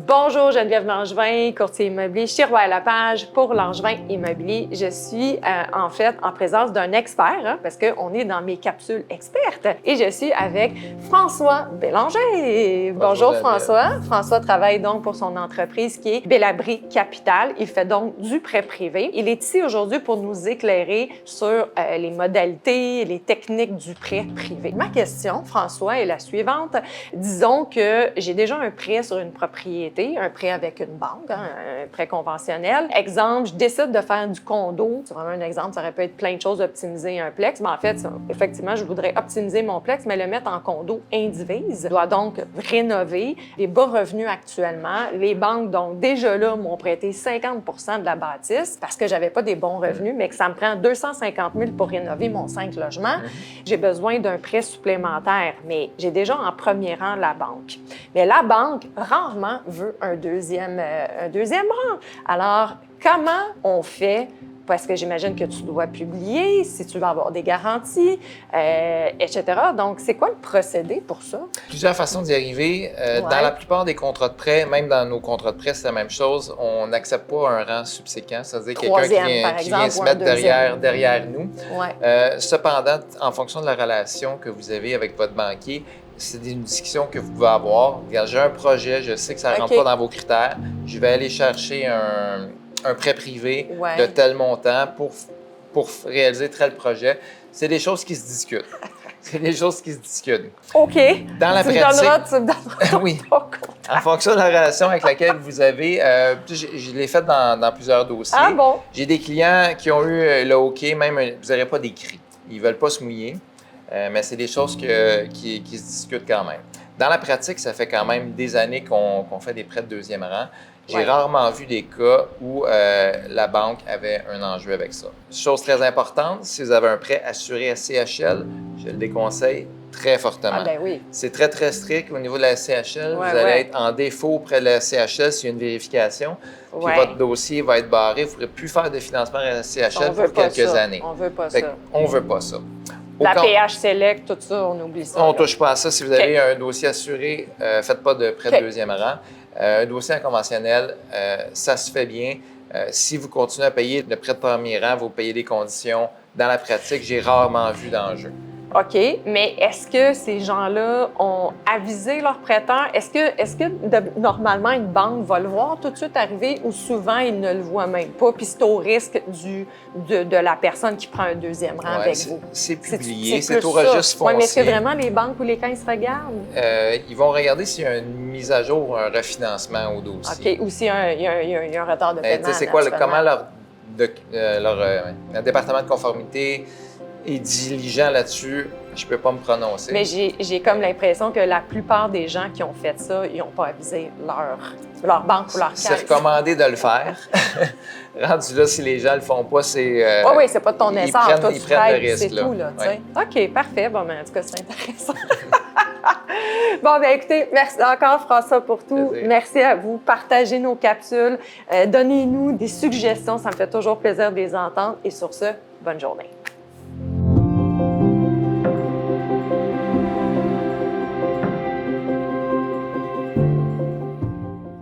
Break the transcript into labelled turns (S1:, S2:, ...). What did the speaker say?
S1: Bonjour, Geneviève Langevin, courtier immobilier chez Royal Lepage pour Langevin Immobilier. Je suis en fait en présence d'un expert parce qu'on est dans mes capsules expertes et je suis avec François Bélanger. Bonjour François. François travaille donc pour son entreprise qui est Bellabri Capital. Il fait donc du prêt privé. Il est ici aujourd'hui pour nous éclairer sur les modalités, les techniques du prêt privé. Ma question, François, est la suivante. Disons que j'ai déjà un prêt sur une propriété, un prêt avec une banque, un prêt conventionnel. Exemple, je décide de faire du condo. C'est vraiment un exemple, ça aurait pu être plein de choses, optimiser un plex. Mais en fait, effectivement, je voudrais optimiser mon plex, mais le mettre en condo indivise. Je dois donc rénover. Les bas revenus actuellement, les banques, donc déjà là, m'ont prêté 50 % de la bâtisse parce que j'avais pas des bons revenus, mais que ça me prend 250 000 pour rénover mon 5 logements. J'ai besoin d'un prêt supplémentaire, mais j'ai déjà en premier rang la banque. Mais la banque, rarement, veut un deuxième rang. Alors, comment on fait? Parce que j'imagine que tu dois publier, si tu vas avoir des garanties, etc. Donc, c'est quoi le procédé pour ça?
S2: Plusieurs façons d'y arriver. Dans la plupart des contrats de prêt, même dans nos contrats de prêt, c'est la même chose. On n'accepte pas un rang subséquent, c'est-à-dire quelqu'un qui vient se mettre derrière nous.
S1: Ouais.
S2: Cependant, en fonction de la relation que vous avez avec votre banquier, c'est une discussion que vous pouvez avoir. Regarde, j'ai un projet, je sais que ça ne rentre pas dans vos critères. Je vais aller chercher un prêt privé de tel montant pour réaliser tel projet. C'est des choses qui se discutent. C'est des choses qui se discutent.
S1: OK.
S2: Dans la pratique,
S1: tu me donneras
S2: oui. En fonction de la relation avec laquelle vous avez, je l'ai fait dans plusieurs dossiers.
S1: Ah bon?
S2: J'ai des clients qui ont eu le OK, même vous n'aurez pas d'écrit. Ils ne veulent pas se mouiller, mais c'est des choses qui se discutent quand même. Dans la pratique, ça fait quand même des années qu'on fait des prêts de deuxième rang. J'ai rarement vu des cas où la banque avait un enjeu avec ça. Chose très importante, si vous avez un prêt assuré à CHL, je le déconseille très fortement.
S1: Ah ben oui.
S2: C'est très, très strict au niveau de la CHL. Vous allez être en défaut auprès de la CHL s'il y a une vérification. Puis votre dossier va être barré. Vous ne pourrez plus faire de financement à la CHL pour quelques années.
S1: On ne veut pas ça.
S2: On ne veut pas ça.
S1: La PH Select, tout ça, on oublie ça.
S2: On ne touche pas à ça. Si vous avez un dossier assuré, faites pas de prêt de deuxième rang. Un dossier conventionnel, ça se fait bien. Si vous continuez à payer le prêt de premier rang, vous payez des conditions. Dans la pratique, j'ai rarement vu d'enjeu.
S1: OK, mais est-ce que ces gens-là ont avisé leurs prêteurs? Est-ce que normalement, une banque va le voir tout de suite arriver ou souvent, ils ne le voient même pas? Puis c'est au risque de la personne qui prend un deuxième rang avec vous.
S2: C'est publié, c'est au registre foncier.
S1: Oui, mais est-ce que vraiment les banques ou les caisses regardent?
S2: Ils vont regarder s'il y a une mise à jour ou un refinancement au dossier.
S1: OK, ou s'il y a un retard de paiement.
S2: C'est quoi, comment leur département de conformité est diligent là-dessus, je ne peux pas me prononcer.
S1: Mais j'ai comme l'impression que la plupart des gens qui ont fait ça, ils n'ont pas avisé leur banque ou leur caisse.
S2: C'est recommandé de le faire. Rendu là, si les gens ne le font pas, c'est...
S1: oui, c'est pas de ton essor.
S2: Ils prennent le risque.
S1: C'est tout, là. OK, parfait. Bon, ben, en tout cas, c'est intéressant. Bon, bien, écoutez, merci encore, François, pour tout.
S2: Plaisir.
S1: Merci à vous. Partagez nos capsules. Donnez-nous des suggestions. Ça me fait toujours plaisir de les entendre. Et sur ce, bonne journée.